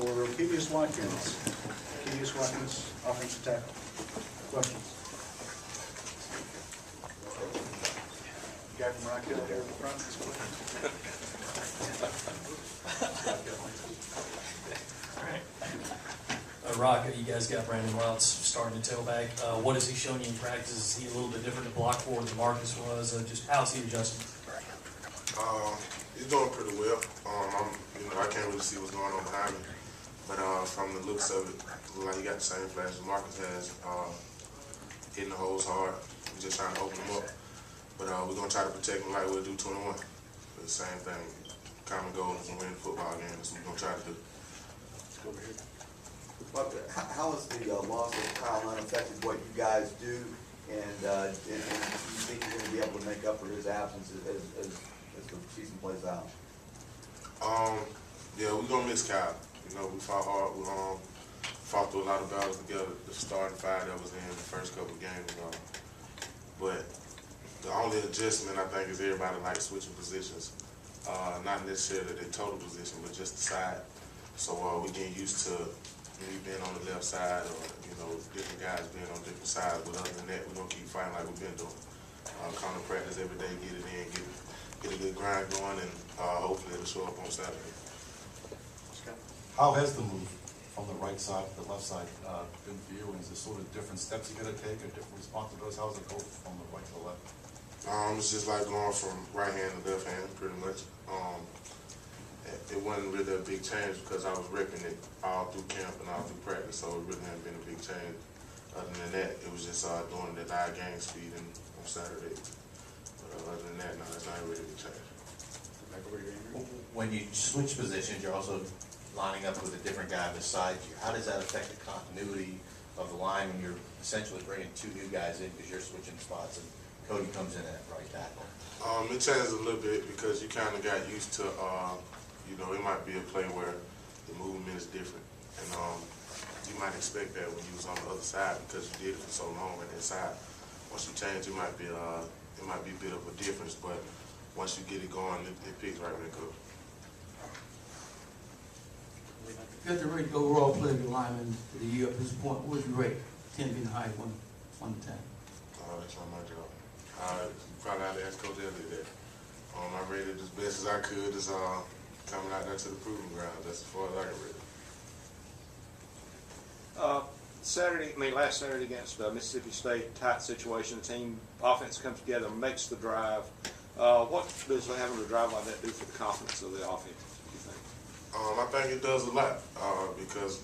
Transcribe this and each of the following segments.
for Rokevious Watkins. Rokevious Watkins, offensive tackle. Questions? Guy from Rock Hill here in the front. Rock, you guys got Brandon Welts starting to tailback. What has he shown you in practice? Is he a little bit different to block for than Marcus was? Just how's he adjusting? He's doing pretty well. I can't really see what's going on behind me, but from the looks of it, like he got the same flash as Marcus has. Hitting the holes hard. We're just trying to open them up, but we're gonna try to protect him like we'll do 21. The same thing. Common goal is to win football games. That's what we're gonna try to do. Let's go over here. How has the loss of Kyle Nunn affected what you guys do, and do you think you're going to be able to make up for his absence as the season plays out? Yeah, we're going to miss Kyle. We fought hard. We fought through a lot of battles together, the starting five that was in the first couple of games. But the only adjustment, I think, is everybody like switching positions. Not necessarily their total position, but just the side. So we getting used to me being on the left side, or different guys being on different sides. But other than that, we're gonna keep fighting like we've been doing. Come to practice every day, get it in, get a good grind going, and hopefully it'll show up on Saturday. How has the move from the right side to the left side been for you? And is there sort of different steps you got to take, or different responsibilities? How does it go from the right to the left? It's just like going from right hand to left hand, pretty much. It wasn't really a big change because I was repping it all through camp and all through practice, so it really hadn't been a big change. Other than that, it was just doing the high gain speed on Saturday. But other than that, no, that's not really a big change. Back over here, Andrew. When you switch positions, you're also lining up with a different guy beside you. How does that affect the continuity of the line when you're essentially bringing two new guys in because you're switching spots and Cody comes in at right tackle? It changes a little bit because you kind of got used to, it might be a play where the movement is different. And you might expect that when you was on the other side because you did it for so long on that side. Once you change, it might be a bit of a difference, but once you get it going, it picks right back up. Got the rate overall player of the lineman for the year at this point. What would you rate? 10 being high, 1 to 10. That's not my job. You probably have to ask Coach Elliott that. I rated as best as I could as coming out there to the proving ground. That's as far as I can rate it. Last Saturday against Mississippi State, tight situation. The team offense comes together, makes the drive. What does having a drive like that do for the confidence of the offense, do you think? I think it does a lot because,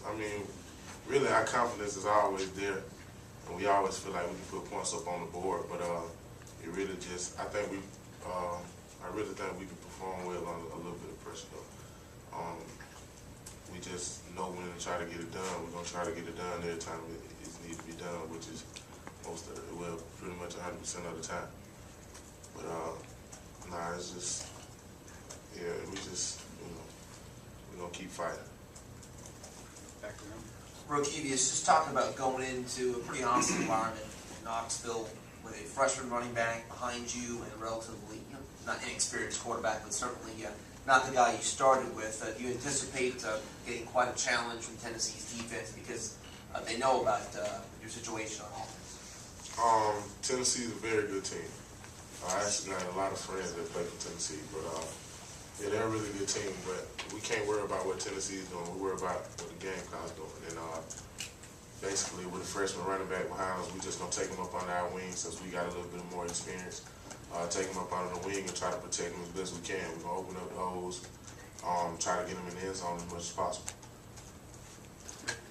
really our confidence is always there. And we always feel like we can put points up on the board. But it really just, I really think we can perform well under a little bit of pressure, though. We just know when to try to get it done. We're going to try to get it done every time it needs to be done, which is pretty much 100% of the time. But, it's just, we're going to keep fighting. Back around. Rokevious, just talking about going into a pretty hostile environment in Knoxville with a freshman running back behind you and a relatively not inexperienced quarterback, but certainly not the guy you started with. Do you anticipate getting quite a challenge from Tennessee's defense because they know about your situation on offense? Tennessee's a very good team. I actually got a lot of friends that play for Tennessee, but they're a really good team. But we can't worry about what Tennessee is doing. We worry about what the Gamecocks doing. And basically, with a freshman running back behind us, we just gonna take him up under our wing since we got a little bit more experience. Take him up under the wing and try to protect him as best we can. We're gonna open up the holes, try to get him in the end zone as much as possible.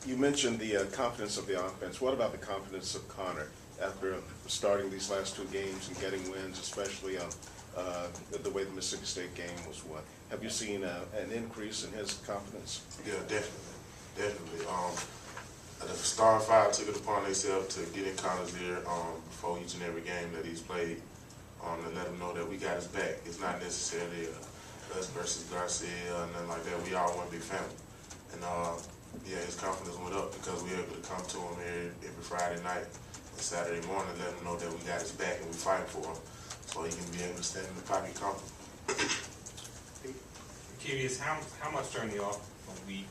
You mentioned the confidence of the offense. What about the confidence of Connor after starting these last two games and getting wins, especially the way the Mississippi State game was won? Have you seen an increase in his confidence? Yeah, definitely. The Star Five took it upon themselves to get in Connor's ear before each and every game that he's played, and let him know that we got his back. It's not necessarily us versus Garcia or nothing like that. We all one big family. And his confidence went up because we were able to come to him every Friday night and Saturday morning and let him know that we got his back and we fighting for him so he can be able to stand in the pocket comfortably. Rokevious, how much during the off week,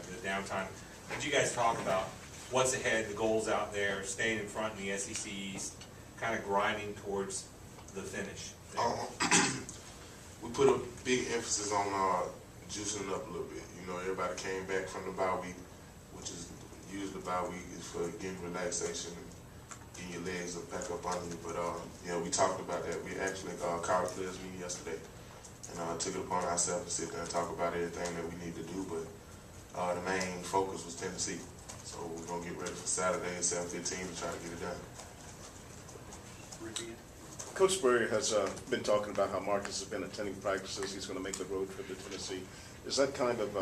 the downtime, did you guys talk about what's ahead, the goals out there, staying in front in the SEC East, kind of grinding towards the finish? We put a big emphasis on juicing it up a little bit. You know, everybody came back from the bye week, which is usually the bye week is for getting relaxation and getting your legs back up under you. But yeah, we talked about that. We actually called a players meeting yesterday and took it upon ourselves to sit there and talk about everything that we need to do. But the main focus was Tennessee. So we're going to get ready for Saturday at 7:15 to try to get it done. Ricky? Coach Spurrier has been talking about how Marcus has been attending practices. He's going to make the road trip to Tennessee. Is that kind of,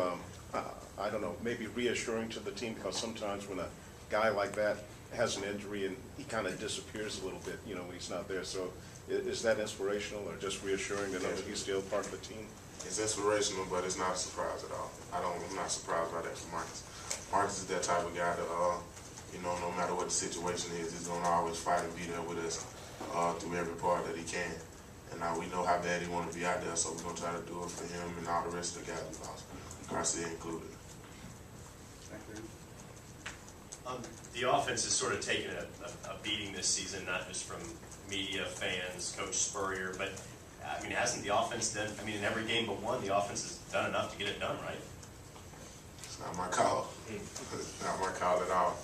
I don't know, maybe reassuring to the team? Because sometimes when a guy like that has an injury and he kind of disappears a little bit, you know, when he's not there. So is that inspirational or just reassuring to know that he's still part of the team? It's inspirational, but it's not a surprise at all. I'm not surprised by that for Marcus. Marcus is that type of guy that, you know, no matter what the situation is, he's going to always fight and be there with us through every part that he can. And now we know how bad he wants to be out there, so we're going to try to do it for him and all the rest of the guys we lost, Garcia included. Thank you. The offense has sort of taken a beating this season, not just from media, fans, Coach Spurrier, but I mean, hasn't the offense done, I mean, in every game but one, the offense has done enough to get it done, right? It's not my call. It's not my call at all.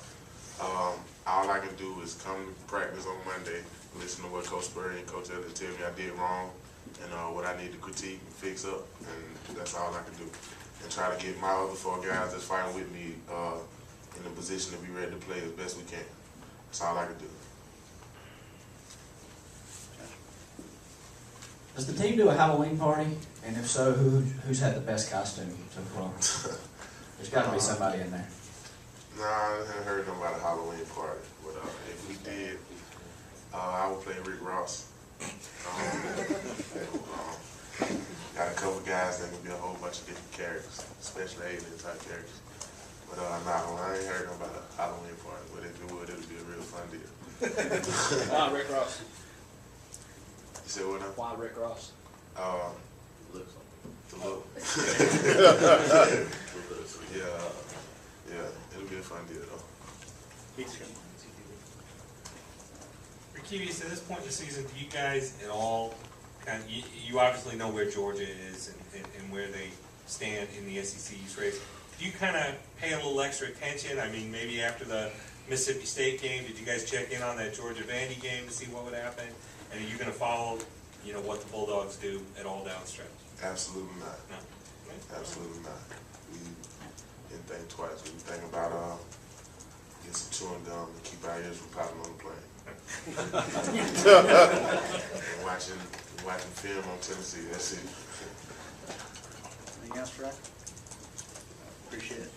All I can do is come to practice on Monday, listen to what Coach Spurrier and Coach Ellis tell me I did wrong, and what I need to critique and fix up, and that's all I can do. And try to get my other 4 guys that's fighting with me in the position to be ready to play as best we can. That's all I can do. Does the team do a Halloween party? And if so, who's had the best costume so far? There's got to be somebody in there. Nah, I haven't heard nothing about a Halloween party, but if we did, I would play Rick Ross. Got a couple guys that can be a whole bunch of different characters, especially alien type characters. But nah, I ain't heard nothing about a Halloween party, but if it would, it would be a real fun deal. Rick Ross. You said what now? Why Rick Ross? The look. Yeah, it'll be a fun deal though. Rokevious, at this point in the season, do you guys at all you obviously know where Georgia is and where they stand in the SEC East race. Do you kind of pay a little extra attention? I mean, maybe after the Mississippi State game, did you guys check in on that Georgia-Vandy game to see what would happen? And are you going to follow, you know, what the Bulldogs do at all down the stretch? Absolutely not. No. Absolutely not. We didn't think twice. We think about getting some chewing gum and keep our ears from popping on the plane. And watching film on Tennessee. That's it. Anything else, Track? Appreciate it.